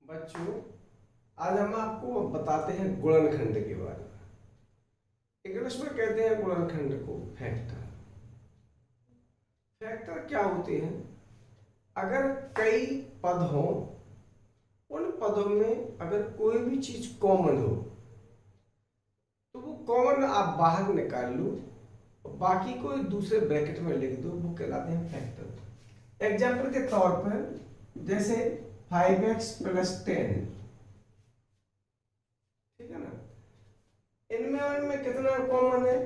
बच्चों, आज हम आपको बताते हैं गुणनखंड के बारे में। इंग्लिश में कहते हैं गुणनखंड को फैक्टर। फैक्टर क्या होते हैं? अगर कई पद हों, उन पदों में अगर कोई भी चीज कॉमन हो तो वो कॉमन आप बाहर निकाल लो, बाकी को दूसरे ब्रैकेट में लिख दो, वो कहलाते हैं फैक्टर। एग्जाम्पल के तौर पर जैसे 5x + 10, ठीक है ना। इनमें कितना कॉमन है?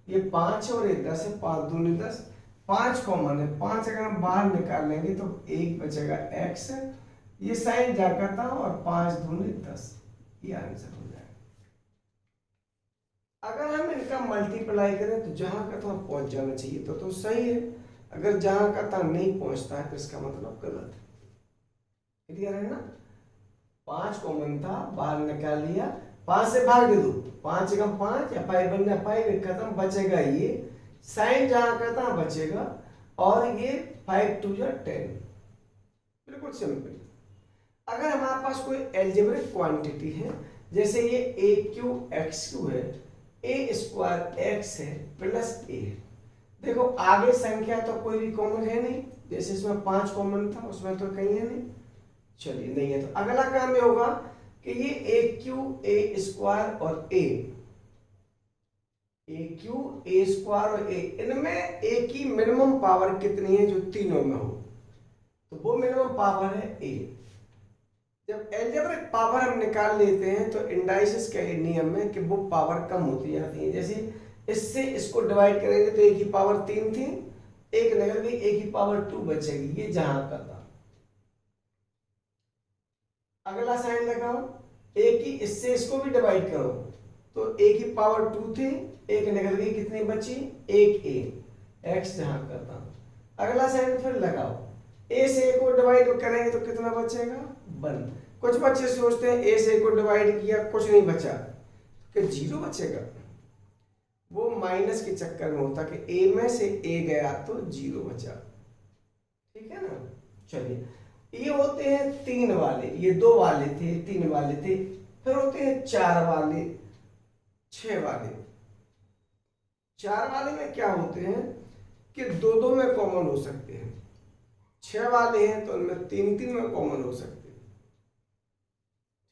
ये 5 और ये 10 है, 5 दूनी 10, 5 कॉमन है। 5 अगर हम बाहर निकाल लेंगे तो 1 बचेगा x, ये साइन जाकर था, और 5 दूनी 10, ये आंसर हो जाएगा। अगर हम इनका मल्टीप्लाई करें तो जहां का था पहुंच जाना चाहिए तो सही है, अगर जहां का था नहीं पहुंचता है तो इसका मतलब गलत है। क्लियर है ना? 5 कॉमन था, बाहर निकाल लिया, 5 से भाग दे दो, 5 एकम 5 या 5 बनना 5 खत्म, बचेगा ये साइन जहां का था बचेगा, और ये 5 × 2 = 10। बिल्कुल सिंपल। अगर हमारे पास कोई एल्जेब्रिक क्वांटिटी है, जैसे ये AQ है, A² x है प्लस a है। देखो आगे संख्या तो कोई भी कॉमन है नहीं, जैसे इसमें 5 कॉमन था, उसमें तो कहीं है नहीं, चलिए नहीं है, तो अगला काम ये होगा कि ये AQ A² और a, AQ A² और a, इनमें a की मिनिमम पावर कितनी है जो तीनों में हो, तो वो मिनिमम पावर है a। जब एल्जेब्रिक पावर हम निकाल लेते हैं तो इंडाइसिस के नियम में कि वो पावर कम होती जाती है। जैसे इससे इसको डिवाइड करेंगे तो a की पावर 3 थी, एक निकल गई, a की पावर 2 बचेगी, ये जहां का था। अगला साइन लगाओ, a की इससे इसको भी डिवाइड करो तो a की पावर 2 थी, एक निकल गई, कितनी बची? 1a, x जहां का था। अगला साइन फिर लगाओ, a से a को डिवाइड करेंगे तो कितना बचेगा? 1। कुछ बच्चे सोचते हैं a से a को डिवाइड किया कुछ नहीं बचा, कि 0 बचेगा। वो माइनस के चक्कर में होता कि a में से a गया तो 0 बचा, ठीक है ना। चलिए, ये होते हैं 3 वाले, ये 2 वाले थे, 3 वाले थे, फिर होते हैं 4 वाले, 6 वाले। 4 वाले में क्या होते हैं कि 2-2 में कॉमन हो सकते हैं, 6 वाले हैं तो उनमें 3-3 में कॉमन हो सकते हैं,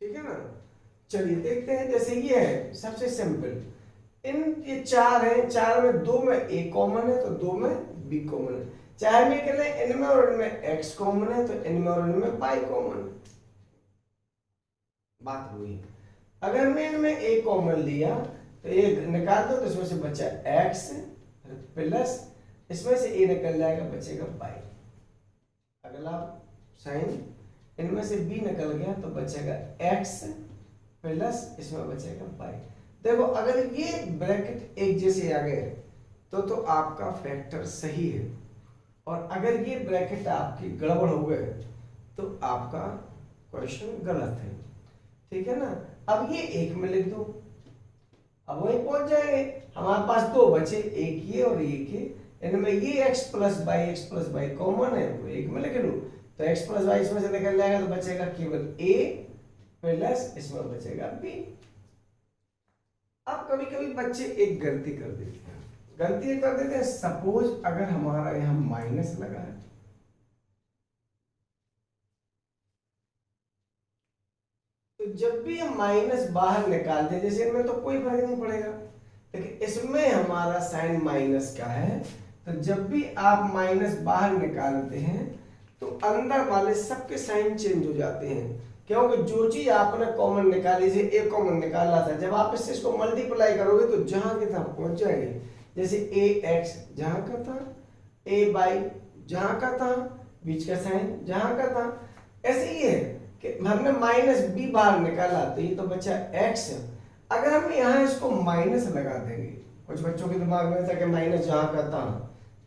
ठीक है ना। चलिए देखते हैं, जैसे ये है सबसे सिंपल, ये 4 है, 4 में 2 में a कॉमन है तो 2 में b कॉमन है। चाहे में कहते हैं इनमें और इनमें x कॉमन है तो इनमें और इनमें y कॉमन है। बात हुई। अगर मैं इनमें a कॉमन लिया तो ये निकाल दो तो इसमें से बचा x प्लस इसमें से a निकल जाएगा, बचेगा y। अगला साइन, इनमें से b निकल गया तो बचेगा x प्लस इसमें बचेगा y। देखो अगर ये ब्रैकेट एक जैसे आ गए तो आपका फैक्टर सही है, और अगर ये ब्रैकेट आपकी गड़बड़ हो गए तो आपका क्वेश्चन गलत है, ठीक है ना। अब ये 1 में लिख दो, अब वही पहुंच जाएंगे। हमारे पास 2 बचे, एक ये और एक ये, इनमें ये x + y कॉमन है, वो 1 में लिख लो, तो x + y इसमें से निकल जाएगा तो बचेगा केवल a प्लस इसमें बचेगा b। अब कभी कभी बच्चे एक गलती कर देते हैं, सपोज अगर हमारा यहां माइनस लगा है तो जब भी हम माइनस बाहर निकालते हैं, जैसे इनमें तो कोई फर्क नहीं पड़ेगा, लेकिन इसमें हमारा साइन माइनस का है, तो जब भी आप माइनस बाहर निकालते हैं तो अंदर वाले सबके साइन चेंज हो जाते हैं, क्योंकि जो चीज आपने कॉमन निकाली, जैसे ए कॉमन निकाला था, जब आप इसको मल्टीप्लाई करोगे तो जहां के था पहुंच जाएंगे। जैसे ax जहां का था, ay जहां का था, बीच का साइन जहां का था, ऐसे ही है कि हमने -b बाहर निकाला तो ये तो बचा x। अगर हम यहाँ इसको माइनस लगा देंगे, कुछ बच्चों के दिमाग में था कि माइनस जहां का था,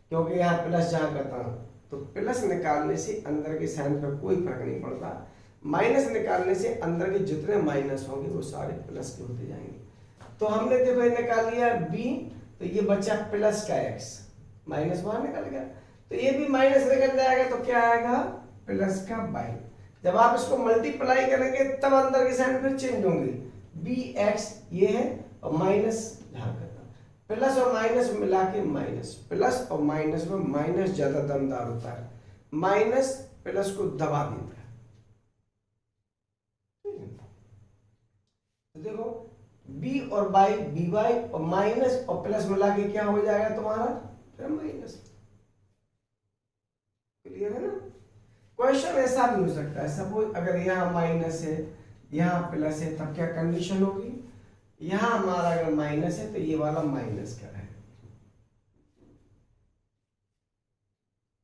क्योंकि यहाँ प्लस जहां का था, तो प्लस निकालने से अंदर के साइन पर कोई फर्क नहीं पड़ता, माइनस निकालने से अंदर के जितने माइनस होंगे वो सारे प्लस के होते जाएंगे। तो हमने देखो निकाल लिया b, तो ये बचा प्लस का x, माइनस बाहर निकल गया, तो ये भी माइनस निकल जाएगा तो क्या आएगा? प्लस का y। जब आप इसको मल्टीप्लाई करेंगे तब अंदर के साइन फिर चेंज होंगे। बी एक्स ये है और माइनस ध्यान करना, प्लस और माइनस मिला के माइनस, प्लस और माइनस में माइनस ज्यादा दमदार होता है, माइनस प्लस को दबा देता है। तो देखो बी और बाई बी वाई और माइनस और प्लस मिला के क्या हो जाएगा तुम्हारा फिर माइनस। क्लियर है ना? क्वेश्चन ऐसा भी हो सकता है, सपोज अगर यहाँ माइनस है यहाँ प्लस है तब क्या कंडीशन होगी, यहाँ हमारा अगर माइनस है तो ये वाला माइनस का है,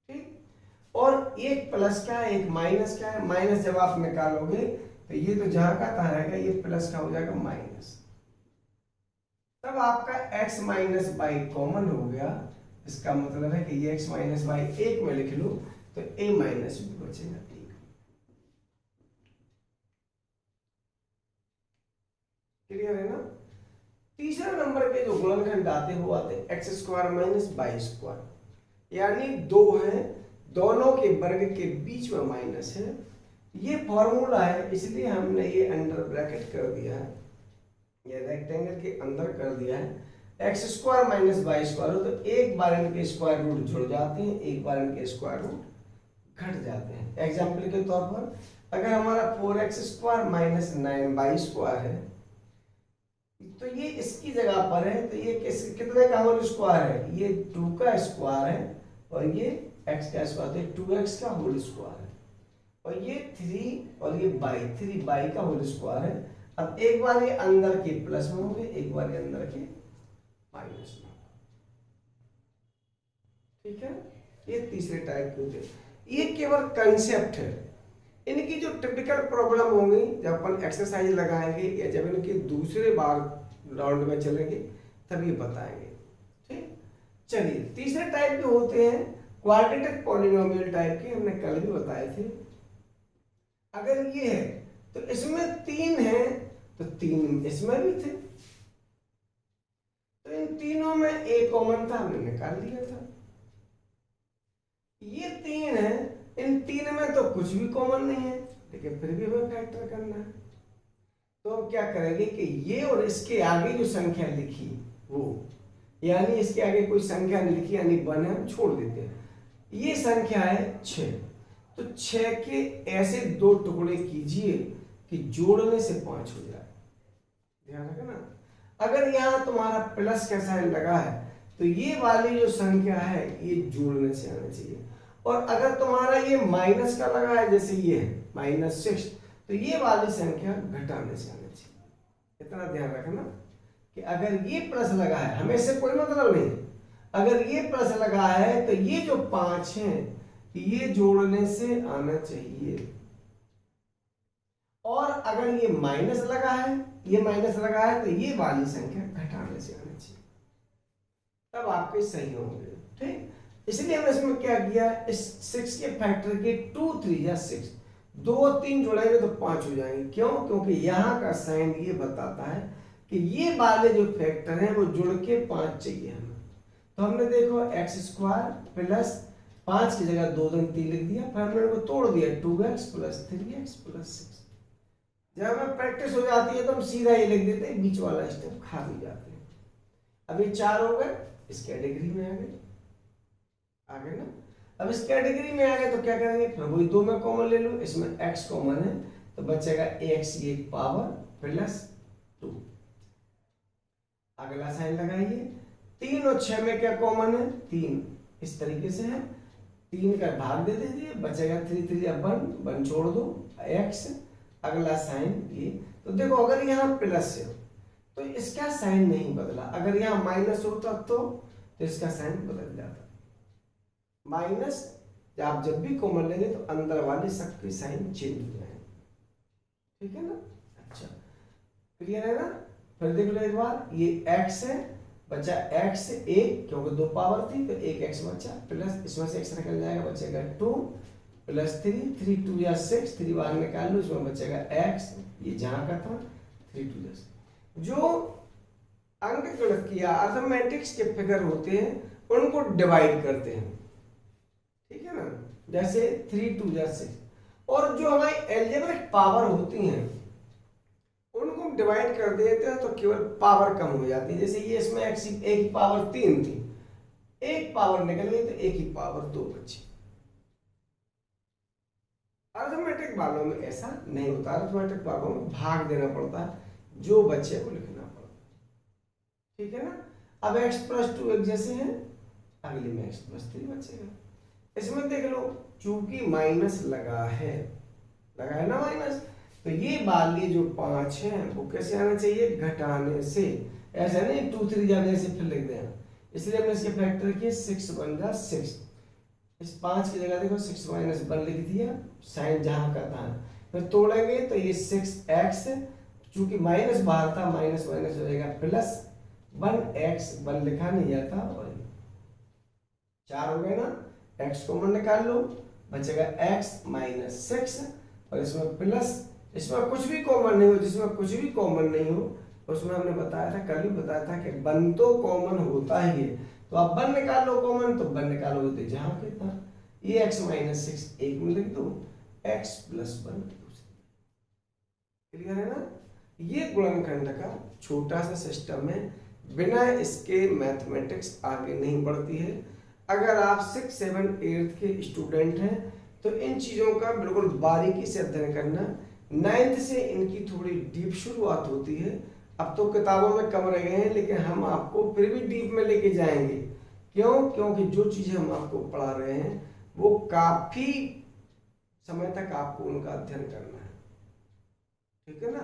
ठीक। और एक प्लस का है एक माइनस का है, माइनस जब आप निकालोगे तो ये तो जहां का तहां रहेगा, ये प्लस का हो जाएगा माइनस, तब आपका x माइनस बाई कॉमन हो गया। इसका मतलब है कि ये x माइनस बाई एक में लिख लो तो a माइनस b बचेगा, ठीक। क्लियर है ना? तीसरे नंबर के जो गुणनखंड आते हैं वो आते हैं x square minus by square, यानी दो हैं दोनों के वर्ग के बीच में माइनस है। ये फॉर्मूला है इसलिए हमने ये अंडर ब्रैकेट कर दिया है, ये रेक्टेंगल के अंदर कर दिया है। X square minus by square हो तो एक बार इनके स्क्वायर रूट जुड़ जाते हैं, एक बार इनके स्क्वायर रूट घट जाते हैं। एग्जाम्पल के तौर पर अगर हमारा 4x square minus 9y square है तो ये इसकी जगह पर है तो ये कितने का होल स्क्वायर है, ये 2 का स्क्वायर है और ये x का स्क्वायर है 2x का होल स्क्वायर है, और ये 3 और ये बाई 3 बाई का होल स्क्वायर है। अब एक बार ये अंदर के प्लस में होंगे, एक बार ये अंदर के माइनस में, ठीक है। ये तीसरे टाइप के होते हैं, ये केवल कंसेप्ट है। इनकी जो टिपिकल प्रॉब्लम होंगी जब अपन एक्सरसाइज लगाएंगे या जब इनके दूसरे बार राउंड में चलेंगे तब ये बताएंगे, ठीक। चलिए तीसरे टाइप के होते हैं क्वाड्रेटिक पॉलिनोमियल टाइप के, हमने कल भी बताए थे। अगर ये है तो इसमें 3 है तो 3 इसमें भी थे, तो इन तीनों में एक कॉमन था हमने निकाल दिया था। ये 3 है, इन 3 में तो कुछ भी कॉमन नहीं है लेकिन फिर भी हमें फैक्टर करना है, तो हम क्या करेंगे कि ये और इसके आगे जो संख्या लिखी वो, यानी इसके आगे कोई संख्या नहीं लिखी यानी 1 है, हम छोड़ देते हैं। ये संख्या है 6, तो 6 के ऐसे 2 टुकड़े कीजिए कि जोड़ने से 5 हो जाए। ध्यान रखना, अगर यहां तुम्हारा प्लस का साइन लगा है तो ये वाली जो संख्या है ये जोड़ने से आना चाहिए, और अगर तुम्हारा ये माइनस का लगा है जैसे ये है -6 तो ये वाली संख्या घटाने से आना चाहिए। इतना ध्यान रखना कि अगर ये प्लस लगा है, हमें इससे कोई मतलब नहीं, अगर ये प्लस लगा है तो ये जो 5 है ये जोड़ने से आना चाहिए, और अगर ये माइनस लगा है, ये माइनस लगा है तो ये वाली संख्या घटाने से आना चाहिए, तब आपके सही होंगे, ठीक। इसलिए हमने इसमें क्या किया, इस 6 के फैक्टर के 2 3 या 6 2 और 3 जोड़ेंगे तो 5 हो जाएंगे। क्यों? क्योंकि यहाँ का साइन ये बताता है कि ये वाले जो फैक्टर हैं वो जुड़ के 5 चाहिए हमें। तो हमने देखो एक्स स्क्वायर प्लस 5 की जगह 2 2 3 लिख दिया, फिर हमने इनको तोड़ दिया 2x प्लस 3x प्लस 6। जब हमें प्रैक्टिस हो जाती है तो हम सीधा ये लिख देते हैं, बीच वाला स्टेप खा भी जाते हैं। अब ये 4 हो गए, इस कैटेगरी में आ गए ना। अब इस कैटेगरी में आ गए तो क्या करेंगे, फिर वही 2 में कॉमन ले लो, इसमें x कॉमन है तो बचेगा x ये पावर प्लस 2। अगला साइन लगाइए, 3 और 6 में क्या कॉमन है, 3 इस तरीके से है, 3 का भाग दे दीजिए, बचेगा 3 3 या 1 छोड़ दो x। अगला साइन ये, तो देखो अगर यहाँ प्लस है तो इसका साइन नहीं बदला, अगर यहाँ माइनस होता तो इसका साइन बदल जाता। माइनस आप जब भी कॉमन लेंगे तो अंदर वाले सबके साइन चेंज हो जाएंगे, ठीक है ना। अच्छा क्लियर है ना। फिर देख लो एक बार, ये x है, बचा x 1 क्योंकि 2 पावर थी तो 1x बचा, प्लस इसमें से x निकल जाएगा, बचेगा 2 प्लस 3 3 2 या 6 3 बाहर निकाल लो, इसमें बचेगा x, ये जहां का था 3 2 10। जो अंक गणित या अर्थमेटिक्स के फिगर होते हैं उनको डिवाइड करते हैं, ठीक है ना। जैसे 3 2 या 6, और जो हमारी एल्जेब्रिक पावर होती हैं उनको हम डिवाइड कर देते हैं तो केवल पावर कम हो जाती है। जैसे ये इसमें एक की पावर 3 थी, एक पावर निकल गई तो एक की पावर 2 बची। अर्थमेटिक वालों में ऐसा नहीं होता, अर्थमेटिक वालों में भाग देना पड़ता है, जो बचे को लिखना पड़ता है, ठीक है ना। अब x+2 एक जैसे हैं, अगले में x+3 बचेगा। इसमें देख लो चूंकि माइनस लगा है ना माइनस, तो ये वाले जो 5 है वो कैसे आना चाहिए, घटाने से। ऐसा नहीं 2 3 जब ऐसे फिर लिख दें, इसलिए हमने इसके फैक्टर किए 6 1 जा 6, इस 5 की जगह देखो 6 - 1 लिख दिया, साइन जहां का था। फिर तोड़ेंगे तो ये 6x, चूंकि माइनस बाहर था, माइनस माइनस हो जाएगा प्लस 1x, 1 लिखा नहीं जाता, और 4 हो गए ना, x कॉमन निकाल लो, बचेगा x - 6, और इसमें प्लस, इसमें कुछ भी कॉमन नहीं हो, जिसमें कुछ भी कॉमन नहीं हो उसमें हमने बताया था, कल भी बताया था कि 1 तो कॉमन होता ही है, तो आप 1 निकाल लो कॉमन, तो 1 निकालोगे तो जहां कितना, ये x - 6 एक में लिख दो, x + 1 दूसरे। क्लियर है ना। ये गुणनखंड का छोटा सा सिस्टम है, बिना इसके मैथमेटिक्स आगे नहीं बढ़ती है। अगर आप 6 7 8 के स्टूडेंट हैं तो इन चीज़ों का बिल्कुल बारीकी से अध्ययन करना। 9th से इनकी थोड़ी डीप शुरुआत होती है, अब तो किताबों में कम रह गए हैं, लेकिन हम आपको फिर भी डीप में लेके जाएंगे। क्यों? क्योंकि जो चीज़ें हम आपको पढ़ा रहे हैं वो काफ़ी समय तक आपको उनका अध्ययन करना है, ठीक है ना।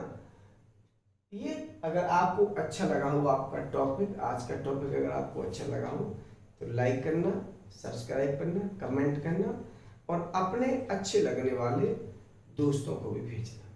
ये अगर आपको अच्छा लगा हो आपका टॉपिक, आज का टॉपिक अगर आपको अच्छा लगा हो तो लाइक करना, सब्सक्राइब करना, कमेंट करना, और अपने अच्छे लगने वाले दोस्तों को भी भेजना।